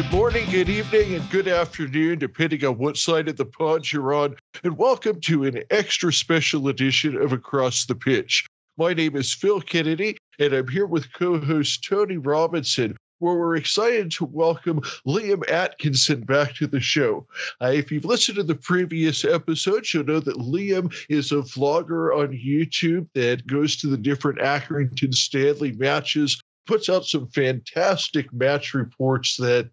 Good morning, good evening, and good afternoon, depending on what side of the pond you're on. And welcome to an extra special edition of Across the Pitch. My name is Phil Kennedy, and I'm here with co-host Tony Robinson, where we're excited to welcome Liam Atkinson back to the show. If you've listened to the previous episodes, you'll know that Liam is a vlogger on YouTube that goes to the different Accrington Stanley matches, puts out some fantastic match reports that,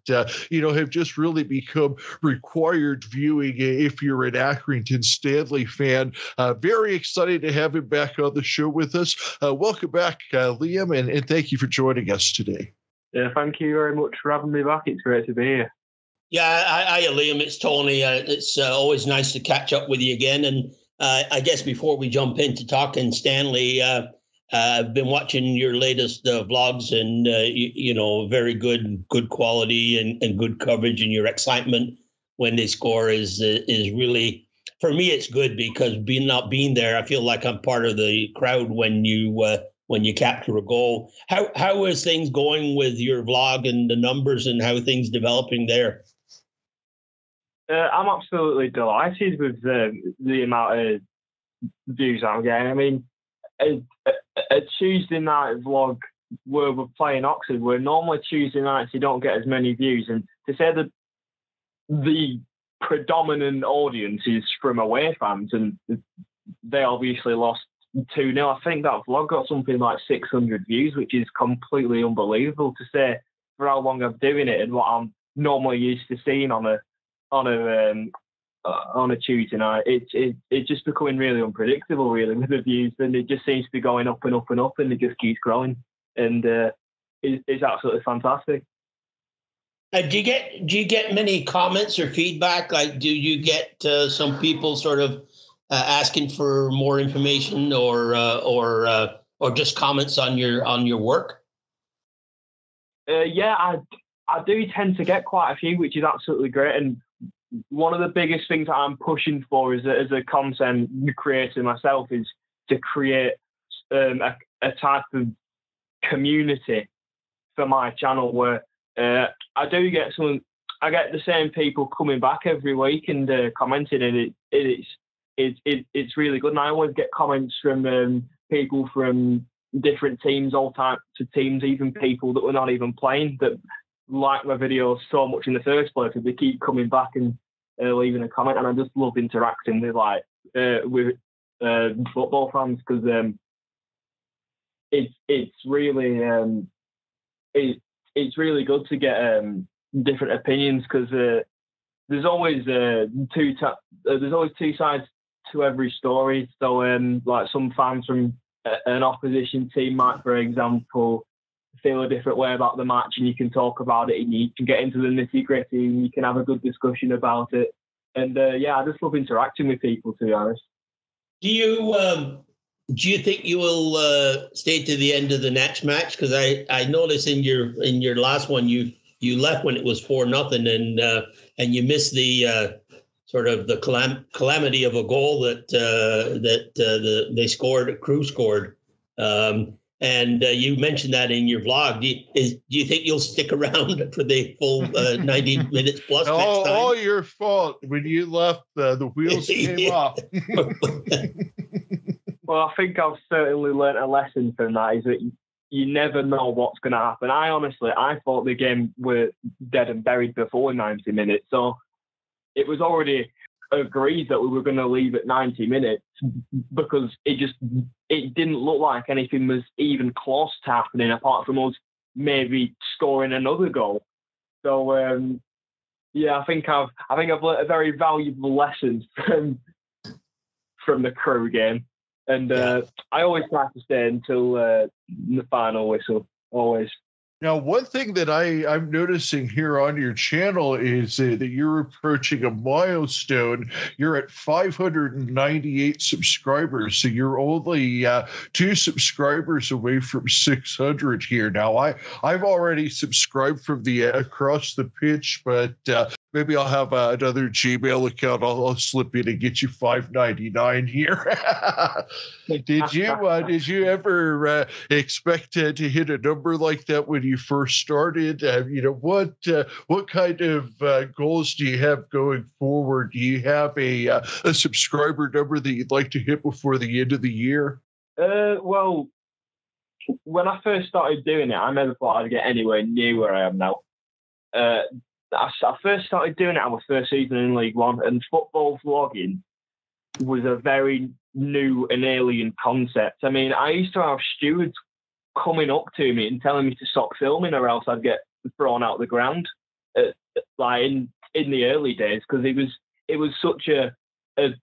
have just really become required viewing if you're an Accrington Stanley fan. Very excited to have him back on the show with us. Welcome back, Liam, and thank you for joining us today. Yeah, thank you very much for having me back. It's great to be here. Yeah, hiya, Liam. It's Tony. It's always nice to catch up with you again. And I guess before we jump into talking Stanley, I've been watching your latest vlogs, and very good quality and good coverage, and your excitement when they score is really, for me, it's good because not being there, I feel like I'm part of the crowd when you capture a goal. How is things going with your vlog and the numbers, and how are things developing there? I'm absolutely delighted with the amount of views I'm getting. I mean, a Tuesday night vlog where we're playing Oxford, where normally Tuesday nights you don't get as many views, and to say that the predominant audience is from away fans, and they obviously lost 2-0. I think that vlog got something like 600 views, which is completely unbelievable to say for how long I'm doing it and what I'm normally used to seeing on a Tuesday night. It's just becoming really unpredictable, really, with the views, and it just seems to be going up and up and up, and it just keeps growing, and it's absolutely fantastic. Do you get many comments or feedback? Like, do you get some people sort of asking for more information, or just comments on your work? Yeah, I do tend to get quite a few, which is absolutely great. And one of the biggest things that I'm pushing for as a content creator myself is to create a type of community for my channel where I get the same people coming back every week and commenting, and it's really good. And I always get comments from people from different teams, all types of teams, even people that were not even playing, that like my videos so much in the first place, and they keep coming back and leaving a comment. And I just love interacting with football fans, because it's really good to get different opinions, because there's always two sides to every story. So like some fans from an opposition team might, for example, feel a different way about the match, and you can talk about it, and you can get into the nitty-gritty, and you can have a good discussion about it. And I just love interacting with people, to be honest. Do you think you will stay to the end of the next match? Because I noticed in your last one you left when it was 4-0, and you missed the sort of the calamity of a goal that they scored, Crew scored. And you mentioned that in your vlog. Do you think you'll stick around for the full 90 minutes plus next time? All your fault. When you left, the wheels came off. Well, I think I've certainly learnt a lesson from that, is that you never know what's going to happen. I thought the game were dead and buried before 90 minutes. So it was already agreed that we were going to leave at 90 minutes because it didn't look like anything was even close to happening, apart from us maybe scoring another goal. So I think I've learnt a very valuable lesson from the Crew game, and I always try to stay until the final whistle, always. Now, one thing that I'm noticing here on your channel is that you're approaching a milestone. You're at 598 subscribers, so you're only 2 subscribers away from 600 here. Now, I've already subscribed from the Across the Pitch, but maybe I'll have another Gmail account. I'll slip in and get you $5.99 here. Did you ever expect to hit a number like that when you first started? What kind of goals do you have going forward? Do you have a subscriber number that you'd like to hit before the end of the year? Well, when I first started doing it, I never thought I'd get anywhere near where I am now. I first started doing it on my first season in League One, and football vlogging was a very new and alien concept. I mean, I used to have stewards coming up to me and telling me to stop filming or else I'd get thrown out the ground, like in the early days, because it was such a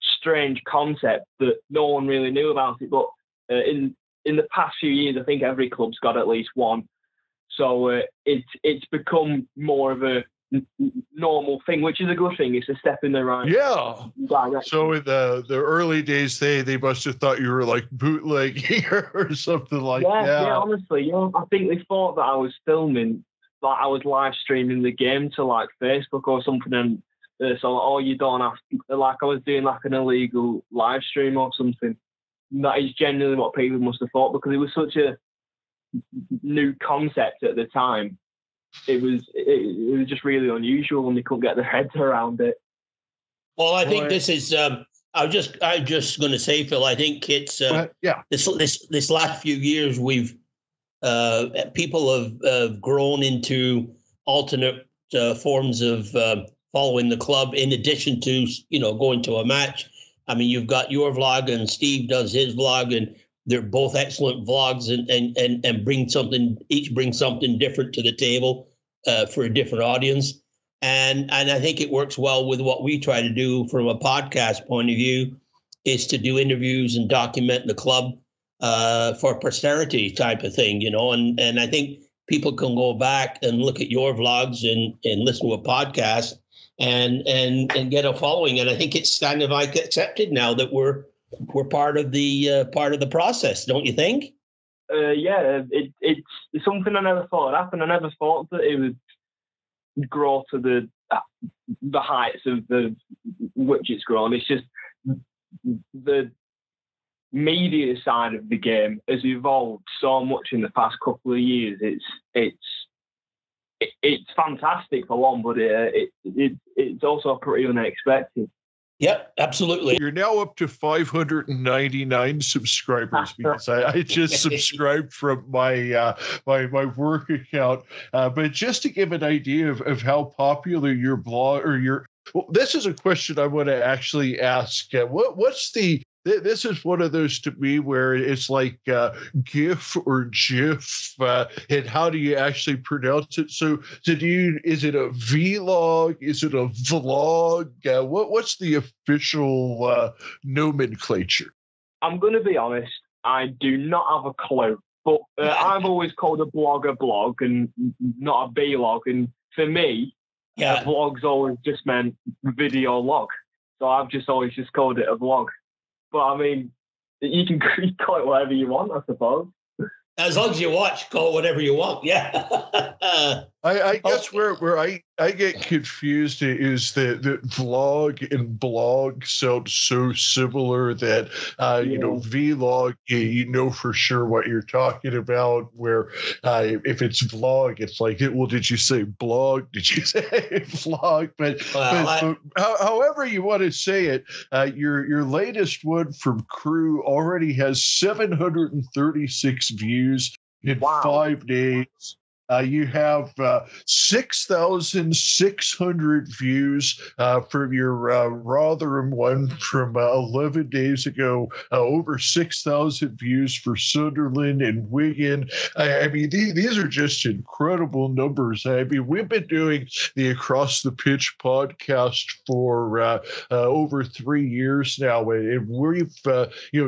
strange concept that no one really knew about it. But in the past few years, I think every club's got at least one. So it's become more of a normal thing, which is a good thing. It's a step in the right direction. So in the early days, they must have thought you were like bootlegging or something like that. Yeah, honestly, I think they thought that I was filming, like I was live streaming the game to like Facebook or something, and so you don't have to, like I was doing like an illegal live stream or something. That is generally what people must have thought, because it was such a new concept at the time. It was just really unusual, and they couldn't get their heads around it. Well, I think this is. I'm just going to say, Phil. I think it's this last few years we've people have grown into alternate forms of following the club in addition to going to a match. I mean, you've got your vlog and Steve does his vlog, and they're both excellent vlogs and bring something different to the table for a different audience. And I think it works well with what we try to do from a podcast point of view, is to do interviews and document the club for posterity type of thing, and I think people can go back and look at your vlogs and listen to a podcast and get a following. And I think it's kind of like accepted now that we're part of the process, don't you think? It's something I never thought would happen. I never thought that it would grow to the heights of which it's grown. It's just the media side of the game has evolved so much in the past couple of years. It's fantastic for one, but it's also pretty unexpected. Yep, absolutely. You're now up to 599 subscribers because I just subscribed from my my work account. But just to give an idea of how popular your blog or this is a question I want to actually ask. This is one of those to me where it's like GIF or GIF, and how do you actually pronounce it? So is it a vlog? Is it a vlog? What's the official nomenclature? I'm going to be honest, I do not have a clue, but I've always called a blog a blog and not a vlog. And for me, vlog's always just meant video log. So I've just always just called it a vlog. But I mean, you can call it whatever you want, I suppose. As long as you watch, call it whatever you want. Yeah. I guess where I get confused is that vlog and blog sound so similar that vlog, you know for sure what you're talking about. Where if it's vlog, it's like, well, did you say blog? Did you say vlog? But however you want to say it, your latest one from Crew already has 736 views in 5 days. You have 6,600 views from your Rotherham one from 11 days ago, over 6,000 views for Sunderland and Wigan. I mean, these are just incredible numbers. I mean, we've been doing the Across the Pitch podcast for over 3 years now, and we've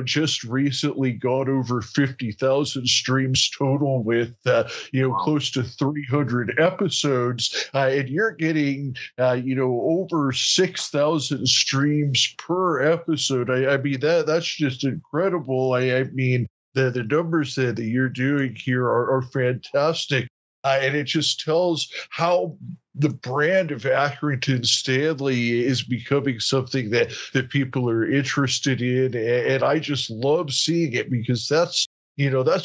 just recently got over 50,000 streams total with close to 300 episodes, and you're getting over 6,000 streams per episode. I mean that's just incredible. I mean the numbers that you're doing here are fantastic. And it just tells how the brand of Accrington Stanley is becoming something that people are interested in, and I just love seeing it, because that's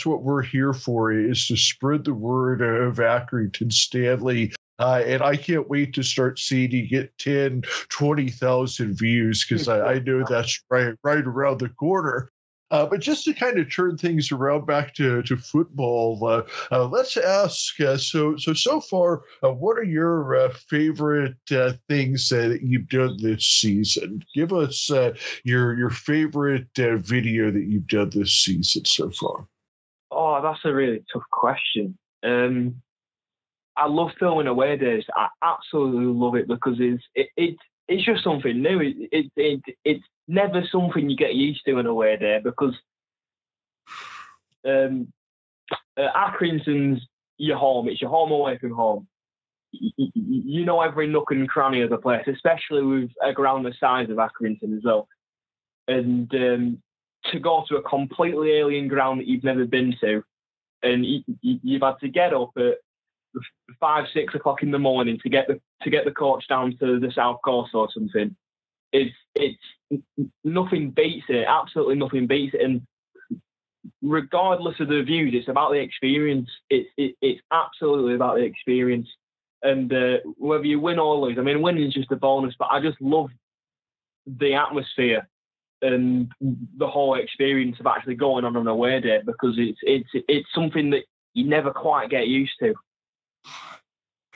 what we're here for, is to spread the word of Accrington Stanley. And I can't wait to start seeing you get 10, 20,000 views, because I know that's right around the corner. But just to kind of turn things around back to football, let's ask, so far, what are your favorite things that you've done this season? Give us your favorite video that you've done this season so far. Oh, that's a really tough question. I love filming away days. I absolutely love it, because it's just something new. It's never something you get used to in a away day, because Accrington's your home. It's your home away from home. You know every nook and cranny of the place, especially with a ground the size of Accrington as well. And to go to a completely alien ground that you've never been to, and you've had to get up at 5, 6 o'clock in the morning to get the coach down to the South Coast or something. It's nothing beats it. Absolutely nothing beats it. And regardless of the views, it's about the experience. It's absolutely about the experience. And whether you win or lose, I mean, winning is just a bonus, but I just love the atmosphere and the whole experience of actually going on an away day, because it's something that you never quite get used to.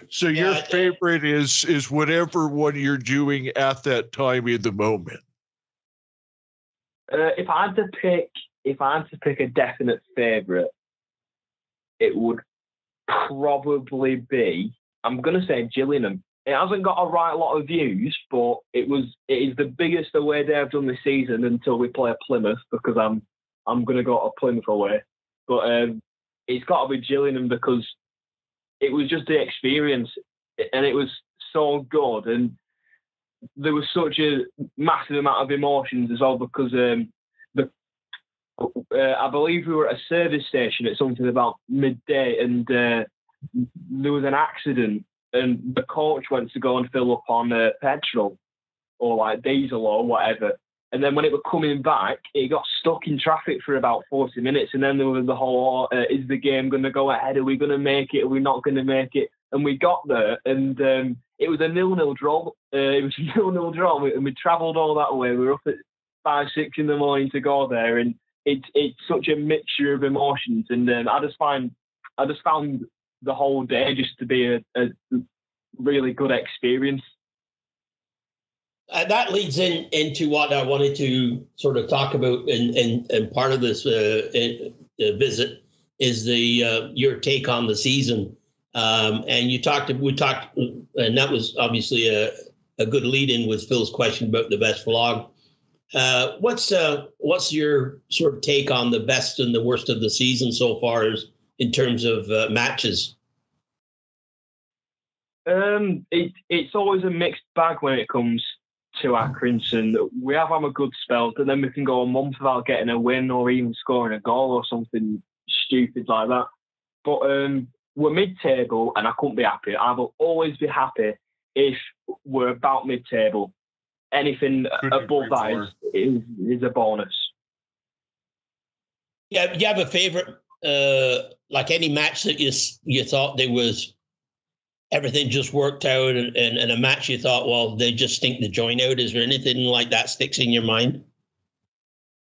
So your favorite is whatever one you're doing at that time in the moment. If I had to pick a definite favorite, it would probably be, I'm going to say Gillingham. It hasn't got a right lot of views, but it is the biggest away day I've done this season until we play Plymouth, because I'm going to go to Plymouth away. But it's got to be Gillingham, because it was just the experience, and it was so good, and there was such a massive amount of emotions as well, because I believe we were at a service station at something about midday, and there was an accident, and the coach went to go and fill up on petrol or like diesel or whatever. And then when it was coming back, it got stuck in traffic for about 40 minutes. And then there was the whole, is the game going to go ahead? Are we going to make it? Are we not going to make it? And we got there, and it was a 0-0 draw. And we travelled all that way. We were up at 5, 6 in the morning to go there. And it's such a mixture of emotions. And I just found the whole day just to be a really good experience. That leads into what I wanted to sort of talk about, and part of this visit is your take on the season. And we talked, and that was obviously a good lead-in with Phil's question about the best vlog. What's your sort of take on the best and the worst of the season so far, in terms of matches? It's always a mixed bag when it comes to Accrington. We have a good spell, but then we can go a month without getting a win or even scoring a goal or something stupid like that. But we're mid-table, and I couldn't be happy. I will always be happy if we're about mid-table. Anything above that is a bonus. Yeah, do you have a favorite, like any match that you thought there was everything just worked out, and a match you thought, well, they just stink the joint out? Is there anything like that sticks in your mind?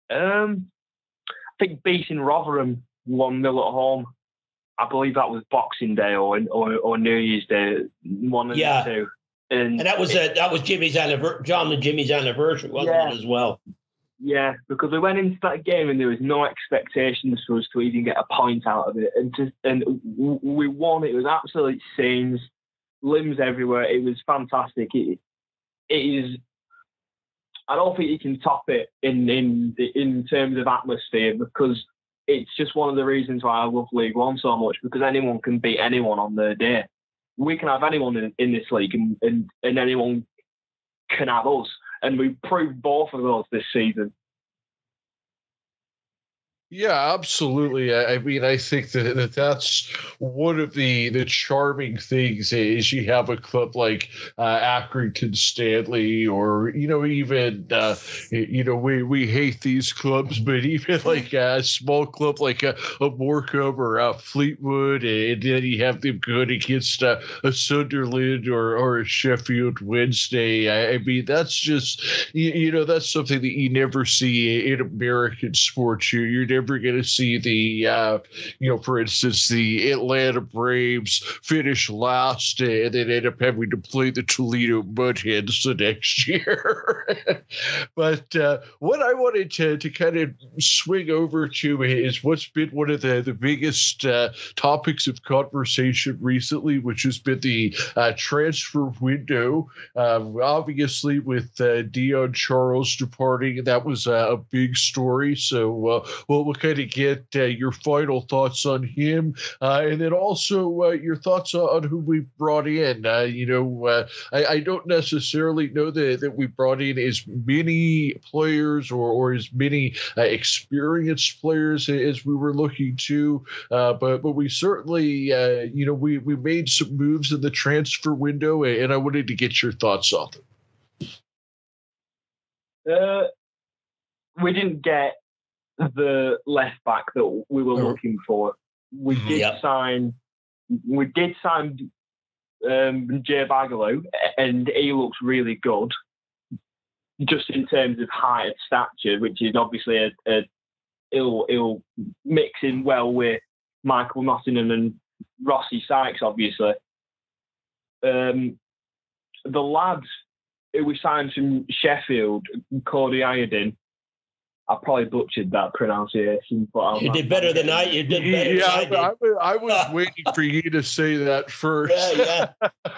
I think beating Rotherham 1-0 at home. I believe that was Boxing Day or New Year's Day, one of the two. And that was Jimmy's anniversary, John and Jimmy's anniversary, wasn't it, as well? Yeah, because we went into that game and there was no expectations for us to even get a point out of it, and we won. It was absolute scenes, limbs everywhere. It was fantastic. It is. I don't think you can top it in terms of atmosphere, because it's just one of the reasons why I love League One so much, because anyone can beat anyone on their day. We can have anyone in this league, and anyone can have us. And we've proved both of those this season. Yeah, absolutely. I mean, I think that's one of the charming things is you have a club like Accrington Stanley, or even we hate these clubs, but even like a small club like a Morecambe or Fleetwood, and then you have them going against a Sunderland or a Sheffield Wednesday. I mean, that's just that's something that you never see in American sports. You're never going to see the, for instance, the Atlanta Braves finish last and then end up having to play the Toledo Mudhens the next year. But what I wanted to kind of swing over to is what's been one of the biggest topics of conversation recently, which has been the transfer window. Obviously, with Dion Charles departing, that was a big story. So we'll kind of get your final thoughts on him, and then also your thoughts on who we brought in. I don't necessarily know that we brought in as many players or as many experienced players as we were looking to, but we certainly we made some moves in the transfer window, and I wanted to get your thoughts on them. We didn't get the left back that we were looking for. We did sign Jay Bagaloo, and he looks really good, just in terms of height and stature, which is obviously he'll mix in well with Michael Nottingham and Rossi Sykes, obviously. The lads who we signed from Sheffield, Cody Iredin, I probably butchered that pronunciation, but you did better than I. You did better. Yeah, I was waiting for you to say that first. Yeah.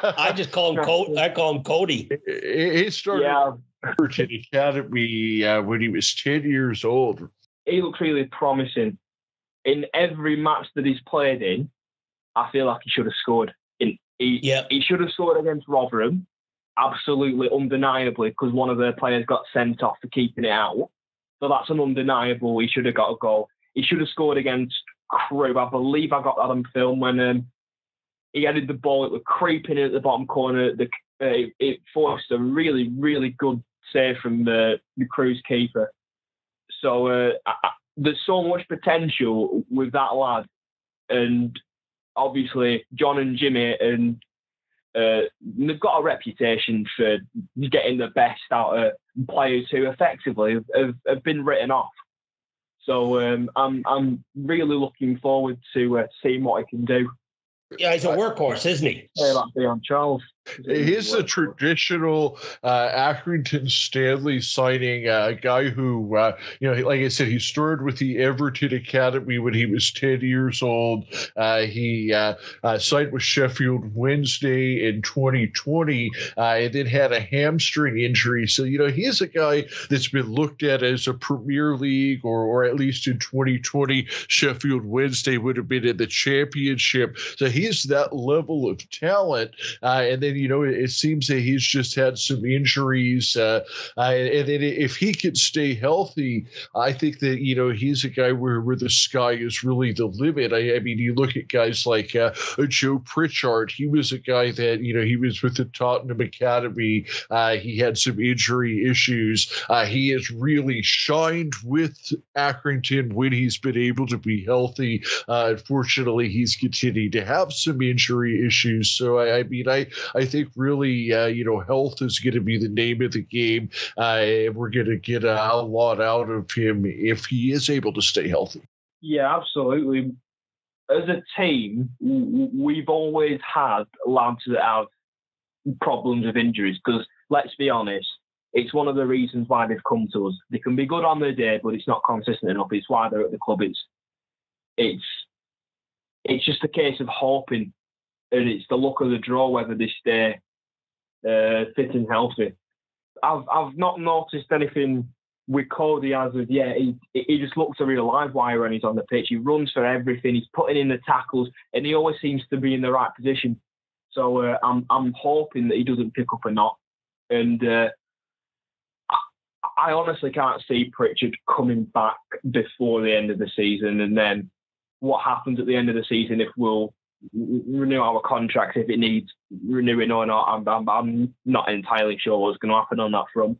I just call him Cody. I call him Cody. He started Accrington Academy when he was 10 years old. He looks really promising. In every match that he's played in, I feel like he should have scored. He should have scored against Rotherham, absolutely, undeniably, because one of their players got sent off for keeping it out. So that's an undeniable. He should have got a goal. He should have scored against Crewe. I believe I got that on film when he headed the ball. It was creeping in at the bottom corner. It forced a really, really good save from the Crewe's keeper. So there's so much potential with that lad. And obviously, John and Jimmy, and they've got a reputation for getting the best out of players who effectively have been written off. So I'm really looking forward to seeing what he can do. Yeah, he's a workhorse, isn't he? Like Dion Charles. He's a traditional Accrington Stanley signing, a guy who, like I said, he started with the Everton Academy when he was 10 years old. He signed with Sheffield Wednesday in 2020 and then had a hamstring injury. So, he's a guy that's been looked at as a Premier League, or at least in 2020, Sheffield Wednesday would have been in the championship. So he's that level of talent. And then, it seems that he's just had some injuries. And if he can stay healthy, I think that, he's a guy where the sky is really the limit. I mean, you look at guys like Joe Pritchard. He was a guy that, he was with the Tottenham Academy. He had some injury issues. He has really shined with Accrington when he's been able to be healthy. Unfortunately, he's continued to have some injury issues. So, I think really, health is going to be the name of the game. We're going to get a lot out of him if he is able to stay healthy. Yeah, absolutely. As a team, we've always had lads that have problems with injuries because, let's be honest, it's one of the reasons why they've come to us. They can be good on their day, but it's not consistent enough. It's why they're at the club. It's just a case of hoping, and it's the luck of the draw whether they stay fit and healthy. I've not noticed anything with Cody as of yet. He just looks a real live wire when he's on the pitch. He runs for everything. He's putting in the tackles, and he always seems to be in the right position. So I'm hoping that he doesn't pick up a knock. And I honestly can't see Pritchard coming back before the end of the season. And then what happens at the end of the season, if we'll renew our contract, if it needs renewing or not, I'm not entirely sure what's going to happen on that front.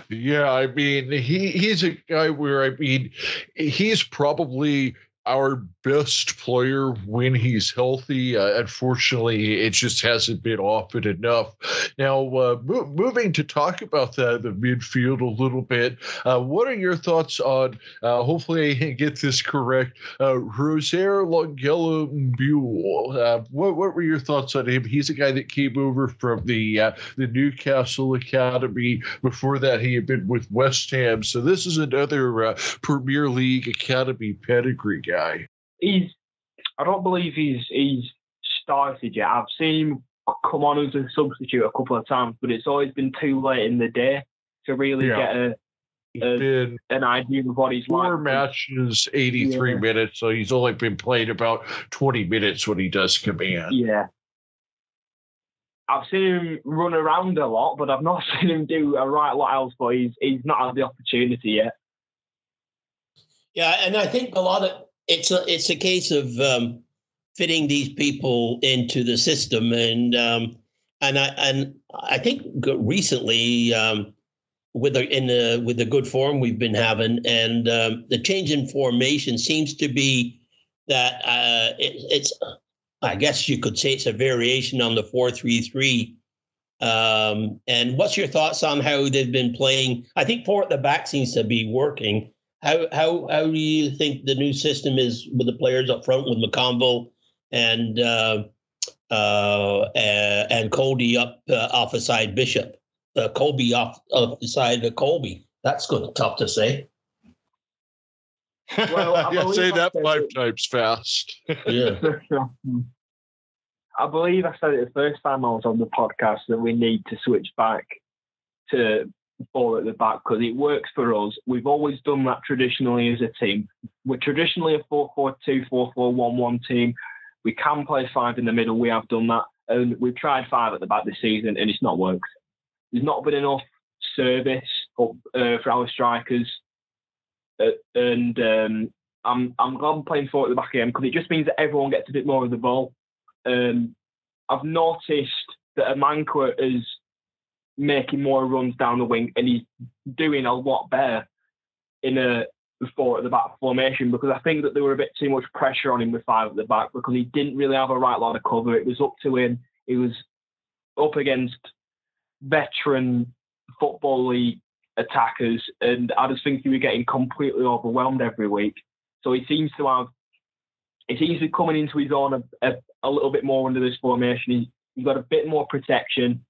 Yeah, I mean, he's a guy where, I mean, he's probably our best player when he's healthy. Unfortunately, it just hasn't been often enough. Now, moving to talk about the midfield a little bit, what are your thoughts on, hopefully I get this correct, Rosaire Longelo Mbuel? What were your thoughts on him? He's a guy that came over from the Newcastle Academy. Before that, he had been with West Ham. So this is another Premier League Academy pedigree guy. I don't believe he's started yet. I've seen him come on as a substitute a couple of times, but it's always been too late in the day to really get an idea of what he's like. 4 matches, 83 minutes, so he's only been playing about 20 minutes when he does come in. Yeah. I've seen him run around a lot, but I've not seen him do a right lot else, but he's not had the opportunity yet. Yeah, and I think a lot of it's a case of fitting these people into the system, and I think recently with the good form we've been having, and the change in formation seems to be that it's I guess you could say it's a variation on the 4-3-3. And what's your thoughts on how they've been playing? I think 4 at the back seems to be working. How do you think the new system is with the players up front, with McConville and Cody up off the side Bishop, Colby off the side of Colby? That's going to be tough to say. Well, say that 5 times fast. Yeah. I believe I said it the first time I was on the podcast that we need to switch back to 4 at the back because it works for us. We've always done that traditionally as a team. We're traditionally a 4-4-2, 4-4-1-1 team. We can play 5 in the middle. We have done that. And we've tried 5 at the back this season and it's not worked. There's not been enough service for our strikers. I'm glad I'm playing 4 at the back again because it just means that everyone gets a bit more of the ball. I've noticed that Amankwa is making more runs down the wing and he's doing a lot better in a 4 at the back formation because I think that there were a bit too much pressure on him with 5 at the back because he didn't really have a right lot of cover. It was up to him. He was up against veteran Football League attackers and I just think he was getting completely overwhelmed every week. So he seems to be coming into his own a little bit more under this formation. He's got a bit more protection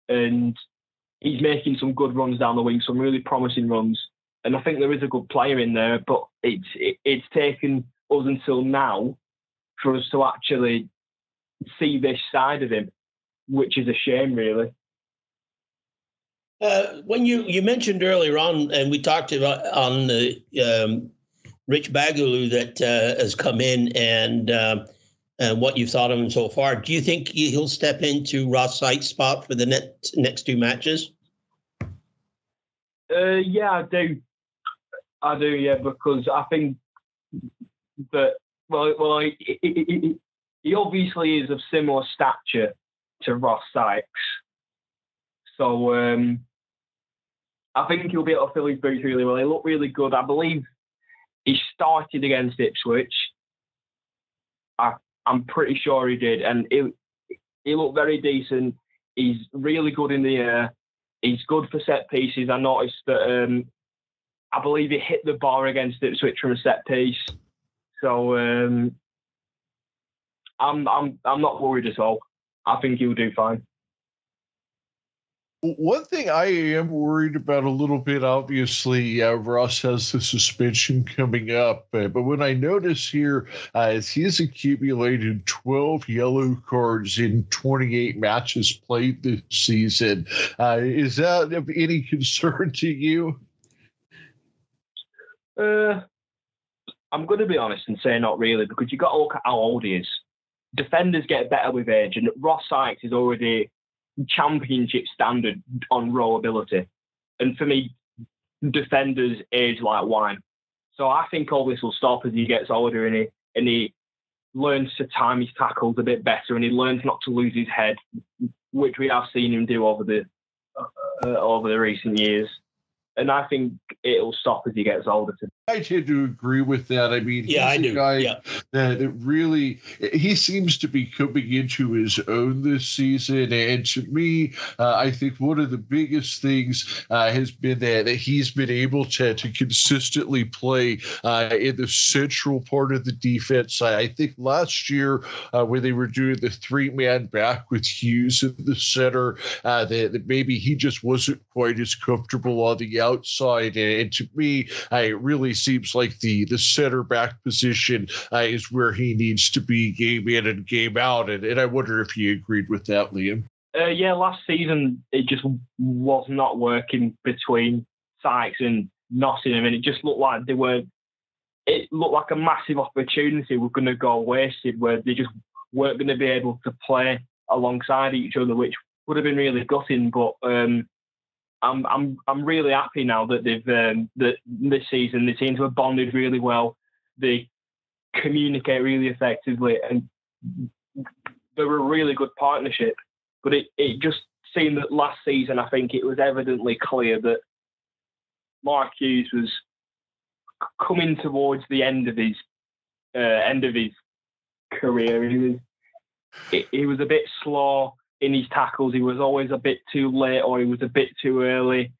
and he's making some good runs down the wing, some really promising runs. And I think there is a good player in there, but it's taken us until now for us to actually see this side of him, which is a shame, really. When you mentioned earlier on, and we talked about on the Rich Bagaloo that has come in and what you thought of him so far, do you think he'll step into Ross Sykes' spot for the next 2 matches? Yeah, I do. Yeah, because I think that he obviously is of similar stature to Ross Sykes, so I think he'll be able to fill his boots really well. He looked really good. I believe he started against Ipswich. I'm pretty sure he did, and he looked very decent. He's really good in the air. He's good for set pieces. I noticed that I believe he hit the bar against Ipswich from a set piece. So I'm not worried at all. I think he'll do fine. One thing I am worried about a little bit, obviously, Ross has the suspension coming up, but when I notice here, he's accumulated 12 yellow cards in 28 matches played this season. Is that of any concern to you? I'm going to be honest and say not really, because you've got to look at how old he is. Defenders get better with age, and Ross Sykes is already championship standard on raw ability. And for me, defenders age like wine. So I think all this will stop as he gets older and he learns to time his tackles a bit better and he learns not to lose his head, which we have seen him do over the recent years. And I think it'll stop as he gets older. I tend to agree with that. I mean, he's I do. A guy that really, he seems to be coming into his own this season. And to me, I think one of the biggest things has been that he's been able to consistently play in the central part of the defense. I think last year when they were doing the 3-man back with Hughes in the center, that maybe he just wasn't quite as comfortable on the outside. And to me, it really seems like the center back position is where he needs to be game in and game out. And I wonder if you agreed with that, Liam. Yeah, last season it just was not working between Sykes and Nottingham, and it just looked like it looked like a massive opportunity was going to go wasted, where they just weren't going to be able to play alongside each other, which would have been really gutting. But I'm really happy now that they've that this season they seem to have bonded really well. They communicate really effectively, and they're a really good partnership. But it just seemed that last season, I think it was evidently clear that Mark Hughes was coming towards the end of his career. He was a bit slow in his tackles. He was always a bit too late, or he was a bit too early,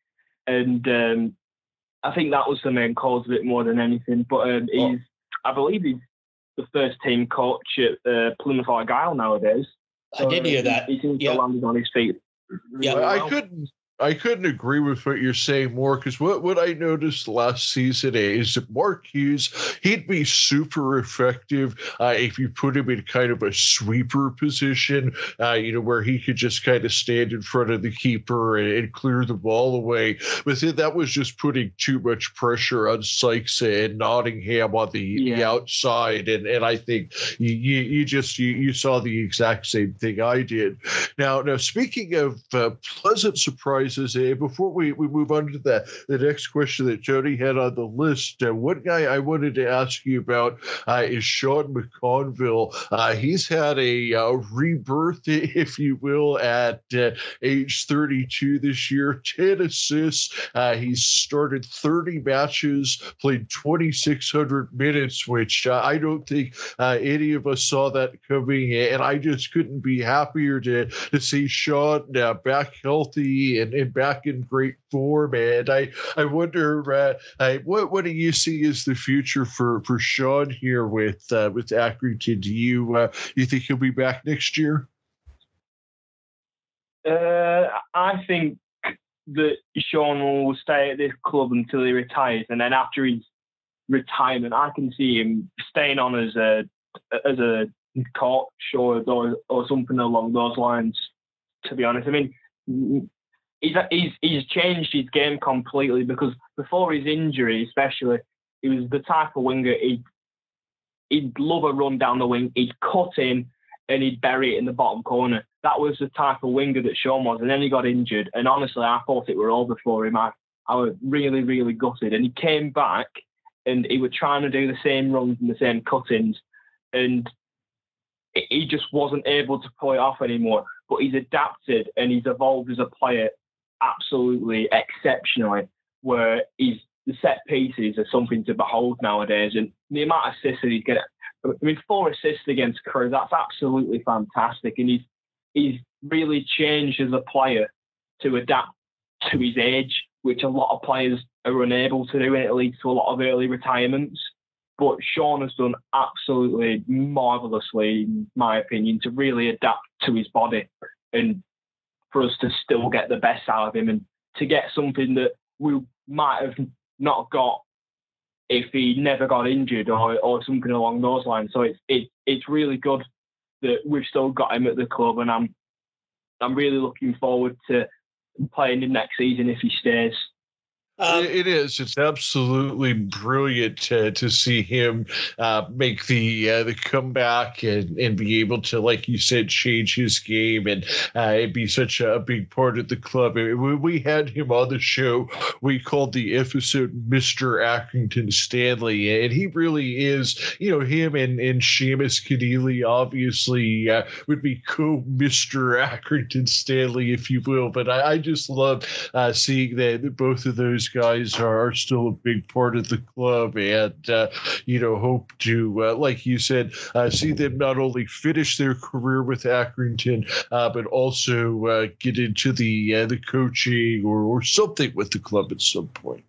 and I think that was the main cause of it more than anything. But I believe he's the first team coach at Plymouth Argyle nowadays. So, I did hear that. He seems to have landed on his feet. Really well. I couldn't agree with what you're saying more, because what I noticed last season is that Mark Hughes, he'd be super effective if you put him in kind of a sweeper position, where he could just kind of stand in front of the keeper and clear the ball away. But then that was just putting too much pressure on Sykes and Nottingham on the outside. And I think you saw the exact same thing I did. Now speaking of pleasant surprises, before we move on to the next question that Jody had on the list, one guy I wanted to ask you about is Sean McConville. He's had a rebirth, if you will, at age 32 this year, 10 assists. He's started 30 matches, played 2,600 minutes, which I don't think any of us saw that coming, and I just couldn't be happier to see Sean back healthy and back in great form. And I wonder, what do you see as the future for Sean here with Accrington? Do you think he'll be back next year? I think that Sean will stay at this club until he retires, and then after his retirement, I can see him staying on as a coach or something along those lines. To be honest, I mean, he's changed his game completely, because before his injury, especially, he was the type of winger he'd love a run down the wing, he'd cut in and he'd bury it in the bottom corner. That was the type of winger that Sean was, and then he got injured, and honestly, I thought it were over for him. I was really, really gutted, and he came back and he was trying to do the same runs and the same cut-ins, and he just wasn't able to pull it off anymore. But he's adapted and he's evolved as a player absolutely exceptionally, where the set pieces are something to behold nowadays, and the amount of assists that he's getting. I mean, 4 assists against Crewe, that's absolutely fantastic, and he's really changed as a player to adapt to his age, which a lot of players are unable to do, and it leads to a lot of early retirements. But Sean has done absolutely marvellously, in my opinion, to really adapt to his body and for us to still get the best out of him, and to get something that we might have not got if he never got injured or something along those lines. So it's really good that we've still got him at the club, and I'm really looking forward to playing him next season if he stays. It is. It's absolutely brilliant to see him make the comeback and be able to, like you said, change his game and be such a big part of the club. When we had him on the show, we called the episode Mr. Accrington Stanley, and he really is. Him and Seamus Keneally obviously would be co-Mr. Accrington Stanley, if you will. But I just love seeing that both of those guys are still a big part of the club, and hope to, like you said, see them not only finish their career with Accrington, but also get into the coaching or something with the club at some point.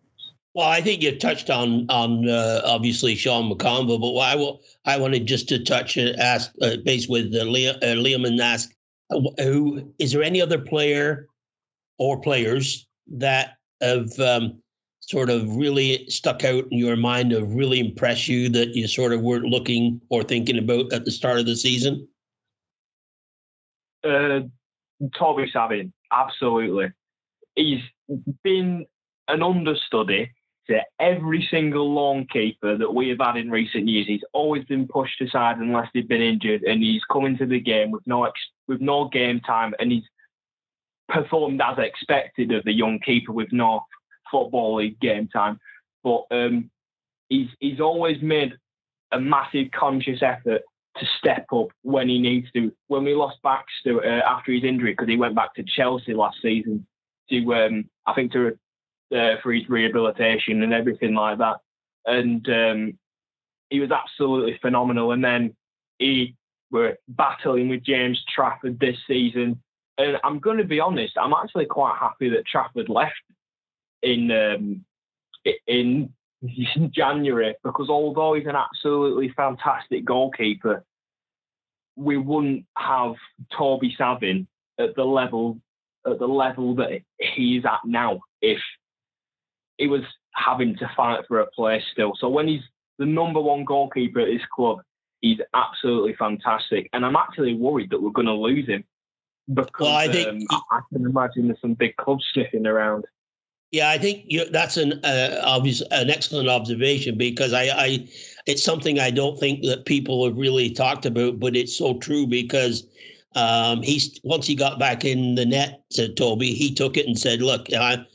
Well, I think you touched on obviously Sean McConville, but I wanted just to ask base with Liam and ask, who is there any other player or players that have sort of really stuck out in your mind, have really impressed you, that you sort of weren't looking or thinking about at the start of the season? Toby Savin, absolutely. He's been an understudy to every single loan keeper that we have had in recent years. He's always been pushed aside unless he'd been injured, and he's come into the game with no game time, and he's performed as expected of the young keeper with no Football League game time. But he's always made a massive conscious effort to step up when he needs to. When we lost Baxter after his injury, because he went back to Chelsea last season to I think for his rehabilitation and everything like that, and he was absolutely phenomenal. And then he were battling with James Trafford this season, and I'm going to be honest, I'm actually quite happy that Trafford left in January, because although he's an absolutely fantastic goalkeeper, we wouldn't have Toby Savin at the level that he is at now if he was having to fight for a place still. So when he's the number one goalkeeper at this club, he's absolutely fantastic, and I'm actually worried that we're going to lose him, because I can imagine there's some big clubs sniffing around. Yeah, I think that's an excellent observation, because it's something I don't think that people have really talked about, but it's so true, because once he got back in the net, Toby, he took it and said, "Look, I'm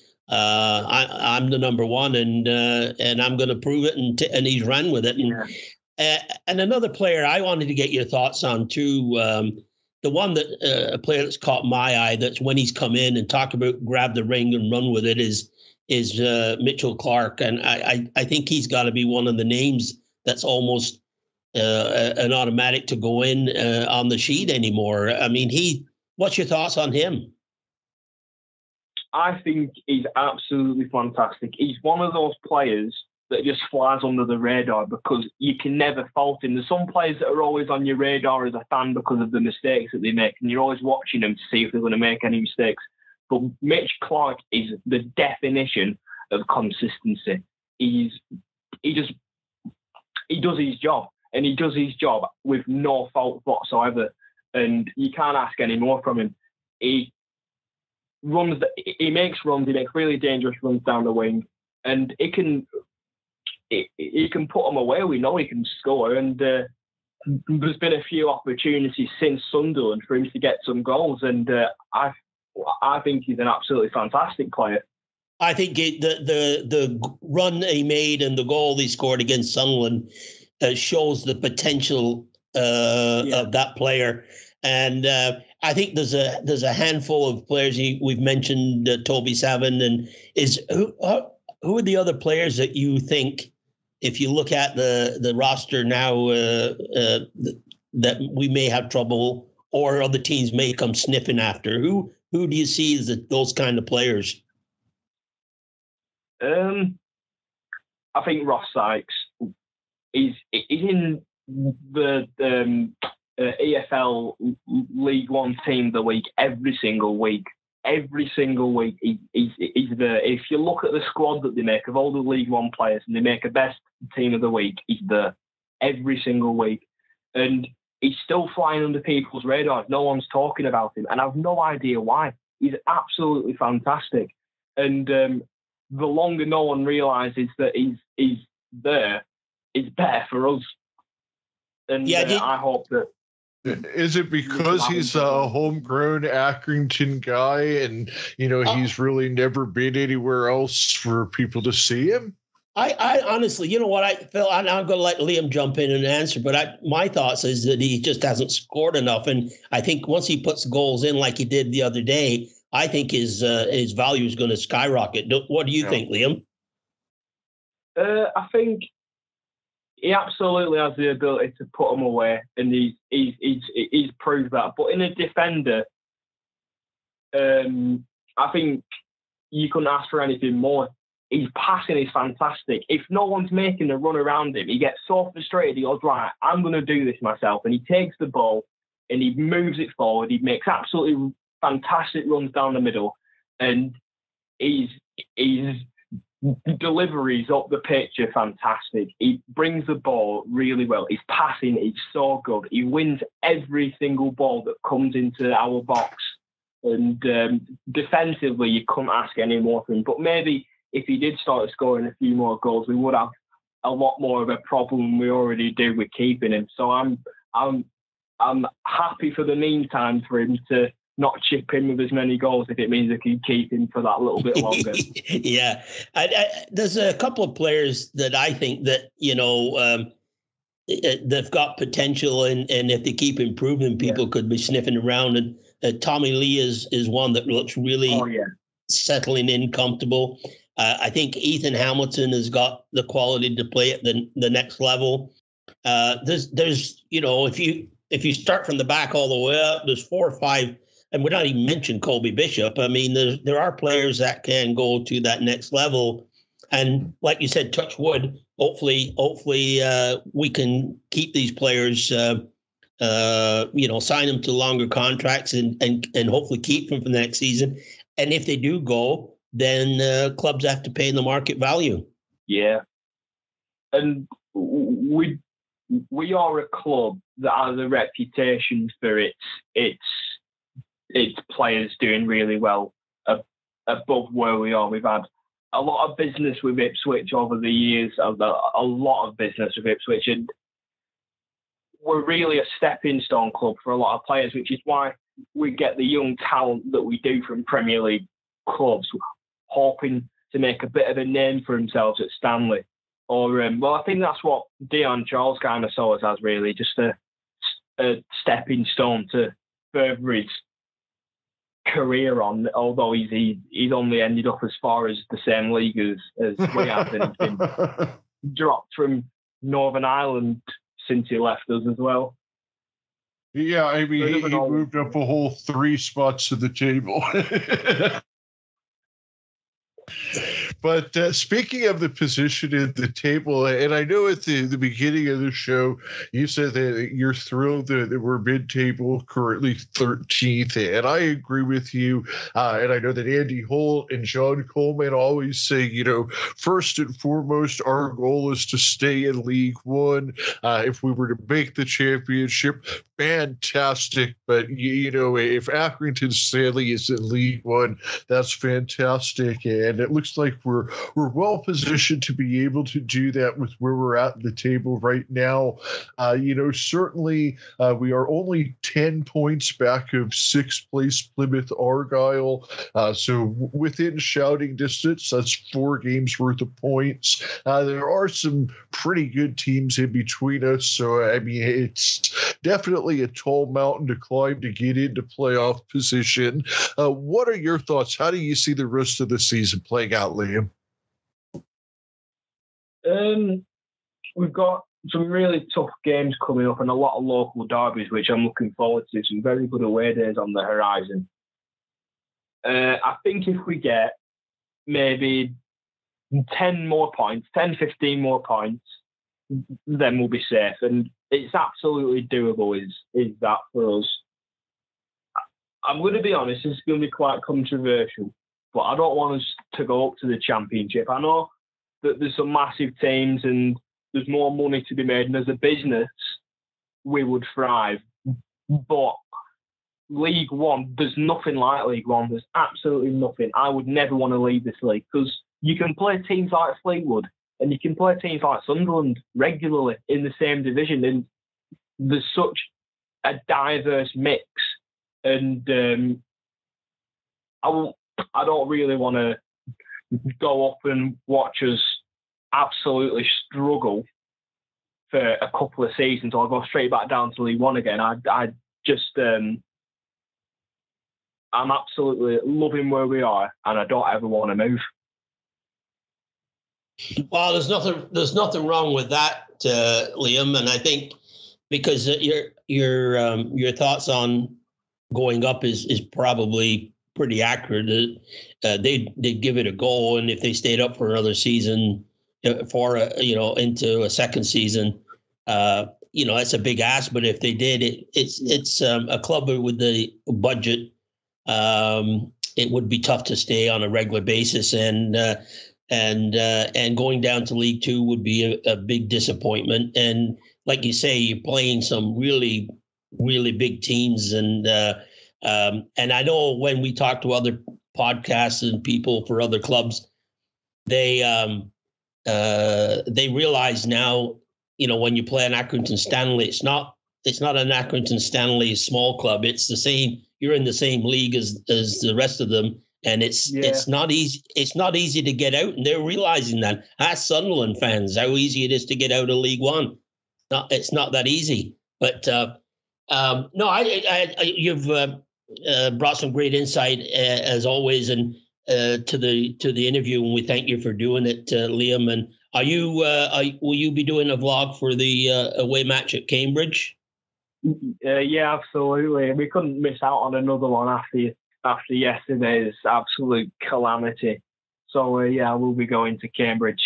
the number one, and I'm going to prove it," and he's ran with it. And another player I wanted to get your thoughts on too. The one a player that's caught my eye, that's when he's come in and talked about grab the ring and run with it, is Mitchell Clark, and I think he's got to be one of the names that's almost an automatic to go in on the sheet anymore. I mean, what's your thoughts on him? I think he's absolutely fantastic. He's one of those players that just flies under the radar, because you can never fault him. There's some players that are always on your radar as a fan because of the mistakes that they make, and you're always watching them to see if they're going to make any mistakes. But Mitch Clark is the definition of consistency. He does his job, and he does his job with no fault whatsoever, and you can't ask any more from him. He makes really dangerous runs down the wing, and he can put them away. We know he can score, and there's been a few opportunities since Sunderland for him to get some goals, and I think he's an absolutely fantastic player. I think the run he made and the goal he scored against Sunderland shows the potential of that player. And I think there's a handful of players. We've mentioned Toby Savin, and who are the other players that you think, if you look at the roster now, that we may have trouble, or other teams may come sniffing after? Who do you see as those kind of players? I think Ross Sykes. He's in the EFL League One team of the week every single week. Every single week, he's there. If you look at the squad that they make of all the League One players, and they make a best team of the week, he's there every single week. And he's still flying under people's radars. No one's talking about him, and I have no idea why. He's absolutely fantastic. And the longer no one realises that he's there, it's better for us. And I hope that. Is it because he's a homegrown Accrington guy and, he's really never been anywhere else for people to see him? I honestly, you know what, Phil, I'm going to let Liam jump in and answer, but my thoughts is that he just hasn't scored enough. And I think once he puts goals in like he did the other day, I think his value is going to skyrocket. What do you think, Liam? I think he absolutely has the ability to put them away, and he's proved that. But in a defender, I think you couldn't ask for anything more. His passing is fantastic. If no one's making a run around him, he gets so frustrated. He goes, right, I'm going to do this myself. And he takes the ball and he moves it forward. He makes absolutely fantastic runs down the middle. And his deliveries up the pitch are fantastic. He brings the ball really well. His passing is so good. He wins every single ball that comes into our box. And defensively, you couldn't ask any more from him. But maybe if he did start scoring a few more goals, we would have a lot more of a problem than we already do with keeping him. So I'm happy for the meantime for him to not chip in with as many goals if it means I can keep him for that little bit longer. Yeah. There's a couple of players that I think that, they've got potential and if they keep improving, people could be sniffing around. And Tommy Lee is one that looks really settling in, comfortable. I think Ethan Hamilton has got the quality to play at the next level. There's if you start from the back all the way up, there's 4 or 5, and we're not even mentioning Colby Bishop. I mean, there are players that can go to that next level. And like you said, touch wood, hopefully we can keep these players, sign them to longer contracts and hopefully keep them for the next season. And if they do go, then clubs have to pay the market value. Yeah. And we are a club that has a reputation for its players doing really well above where we are. We've had a lot of business with Ipswich over the years, a lot of business with Ipswich, and we're really a stepping stone club for a lot of players, which is why we get the young talent that we do from Premier League clubs, hoping to make a bit of a name for themselves at Stanley. Or, I think that's what Dion Charles kind of saw us as, really, just a stepping stone to further his career on, although he's only ended up as far as the same league as we have, and he's been dropped from Northern Ireland since he left us as well. Yeah, I mean, he moved up a whole 3 spots to the table. But speaking of the position at the table, and I know at the beginning of the show, you said that you're thrilled that we're mid-table, currently 13th, and I agree with you. And I know that Andy Holt and John Coleman always say, first and foremost, our goal is to stay in League One. If we were to make the championship, fantastic. But, if Accrington Stanley is in League One, that's fantastic. And it looks like we're well positioned to be able to do that with where we're at the table right now. Certainly we are only 10 points back of 6th place Plymouth Argyle. So within shouting distance, that's 4 games worth of points. There are some pretty good teams in between us. So, I mean, it's definitely a tall mountain to climb to get into playoff position. What are your thoughts? How do you see the rest of the season playing out, Liam? We've got some really tough games coming up and a lot of local derbies, which I'm looking forward to. Some very good away days on the horizon. I think if we get maybe 10 more points, 10, 15 more points, then we'll be safe. And it's absolutely doable, is that for us. I'm going to be honest, it's going to be quite controversial, but I don't want us to go up to the championship. I know that there's some massive teams and there's more money to be made, and as a business, we would thrive. But League One, there's nothing like League One. There's absolutely nothing. I would never want to leave this league because you can play teams like Fleetwood and you can play teams like Sunderland regularly in the same division, and there's such a diverse mix. And I don't really want to go up and watch us absolutely struggle for a couple of seasons, or go straight back down to League One again. I just I'm absolutely loving where we are, and I don't ever want to move. Well, there's nothing wrong with that, Liam, and I think because your thoughts on going up is probably pretty accurate. They'd give it a go, and if they stayed up for another season, into a second season, that's a big ask. But if they did, it's a club with the budget. It would be tough to stay on a regular basis, and going down to League Two would be a big disappointment. And like you say, you're playing some really, really big teams, and I know when we talk to other podcasts and people for other clubs, they realize now, when you play an Accrington Stanley, it's not an Accrington Stanley small club. It's the same. You're in the same league as the rest of them, and it's not easy. It's not easy to get out, and they're realizing that. Ask Sunderland fans how easy it is to get out of League One. It's not that easy. But you've brought some great insight as always, and to the interview, and we thank you for doing it, Liam. And will you be doing a vlog for the away match at Cambridge? Yeah, absolutely. We couldn't miss out on another one after yesterday's absolute calamity. So we'll be going to Cambridge.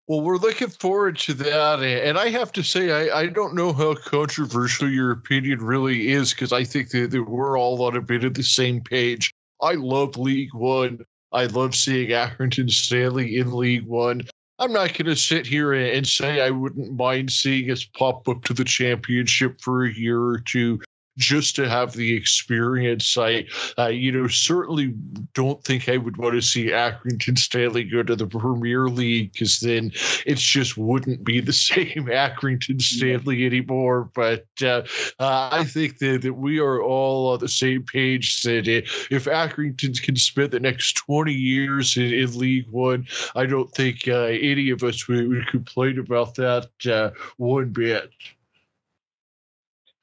Well, we're looking forward to that. And I have to say, I don't know how controversial your opinion really is, because I think that we're all on a bit of the same page. I love League One. I love seeing Accrington Stanley in League One. I'm not going to sit here and say I wouldn't mind seeing us pop up to the championship for a year or two, just to have the experience. I certainly don't think I would want to see Accrington Stanley go to the Premier League, because then it just wouldn't be the same Accrington Stanley anymore. But I think that we are all on the same page that if Accrington can spend the next 20 years in League One, I don't think any of us would complain about that one bit.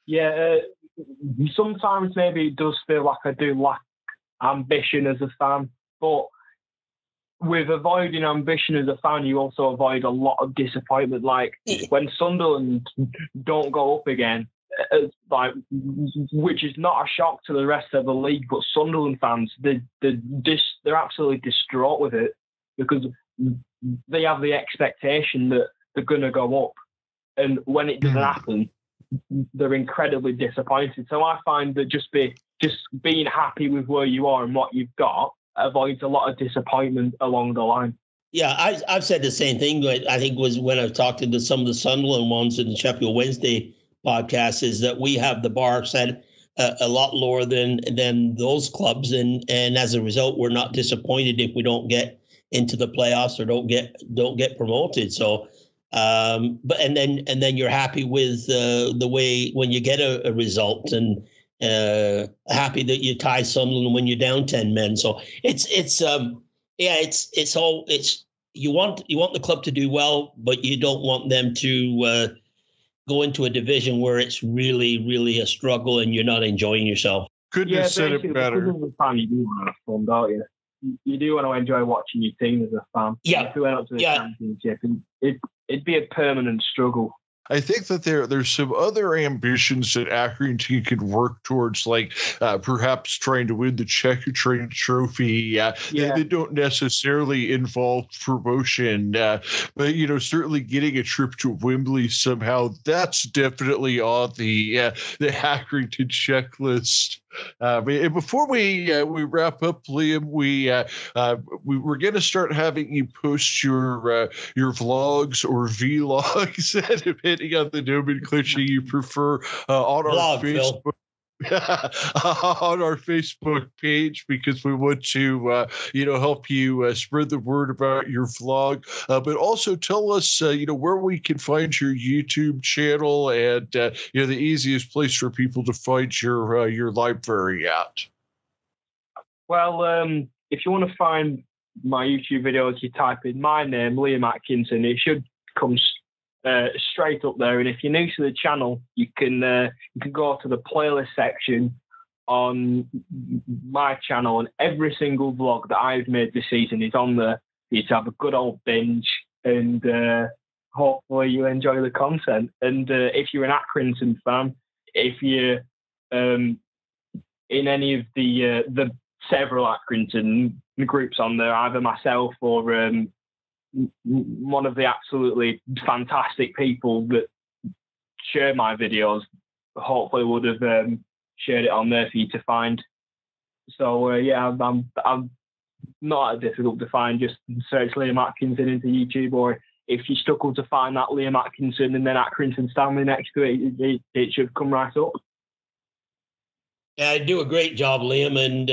Yeah, sometimes maybe it does feel like I do lack ambition as a fan, but with avoiding ambition as a fan, you also avoid a lot of disappointment. Like when Sunderland don't go up again, which is not a shock to the rest of the league, but Sunderland fans, they're absolutely distraught with it, because they have the expectation that they're going to go up, and when it doesn't happen, they're incredibly disappointed. So I find that just being happy with where you are and what you've got avoids a lot of disappointment along the line. Yeah, I've said the same thing. I think was when I've talked to some of the Sunderland ones in the Sheffield Wednesday podcast, is that we have the bar set a lot lower than those clubs, and as a result, we're not disappointed if we don't get into the playoffs or don't get promoted. So. But then you're happy with the way when you get a result, and happy that you tie Sunderland when you're down 10 men. So you want the club to do well, but you don't want them to go into a division where it's really, really a struggle and you're not enjoying yourself. Couldn't have said it better. As a fan, you do want to have fun, don't you? You do want to enjoy watching your team as a fan. Yeah. If we went up to the championship, it'd be a permanent struggle. I think that there's some other ambitions that Accrington could work towards, like perhaps trying to win the Checkatrade Trophy. They don't necessarily involve promotion, but certainly getting a trip to Wembley somehow, that's definitely on the Accrington checklist. Before we wrap up, Liam, we're going to start having you post your vlogs or vlogs, depending on the nomenclature you prefer, on our Facebook. on our Facebook page, because we want to, help you spread the word about your vlog. But also tell us, where we can find your YouTube channel and, the easiest place for people to find your library at. Well, if you want to find my YouTube videos, you type in my name, Liam Atkinson. It should come straight up there. And if you're new to the channel, you can go to the playlist section on my channel, and every single vlog that I've made this season is on there. You to have a good old binge, and hopefully you enjoy the content. And if you're an Accrington fan, if you're in any of the several Accrington groups on there, either myself or one of the absolutely fantastic people that share my videos, hopefully would have shared it on there for you to find. So I'm not that difficult to find. Just search Liam Atkinson into YouTube, or if you struggle to find that, Liam Atkinson and then Accrington Stanley next to it, it should come right up. Yeah, I do a great job, Liam, and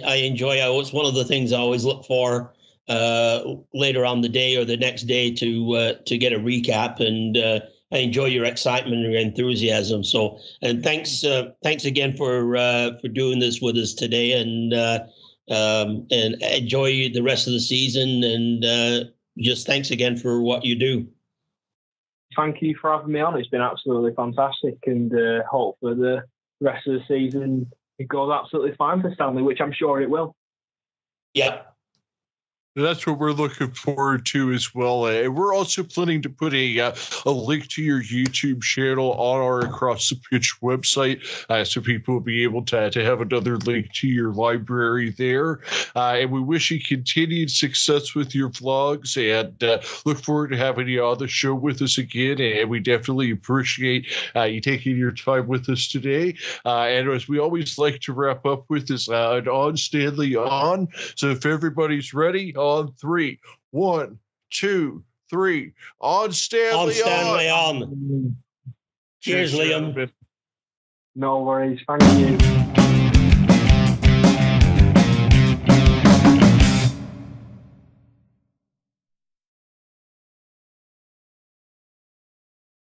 I enjoy it. It's one of the things I always look for later on the day or the next day to get a recap, and I enjoy your excitement and your enthusiasm. So, and thanks again for doing this with us today, and enjoy the rest of the season, and just thanks again for what you do. Thank you for having me on. It's been absolutely fantastic, and hopefully the rest of the season it goes absolutely fine for Stanley, which I'm sure it will. Yeah. That's what we're looking forward to as well. And we're also planning to put a link to your YouTube channel on our Across the Pitch website, so people will be able to have another link to your library there. And we wish you continued success with your vlogs, and look forward to having you on the show with us again. And we definitely appreciate you taking your time with us today. And as we always like to wrap up with is an On Stanley On. So if everybody's ready, on 3, 1, 2, 3. On Stanley On. Stanley on. Cheers, Liam. No worries. Thank you.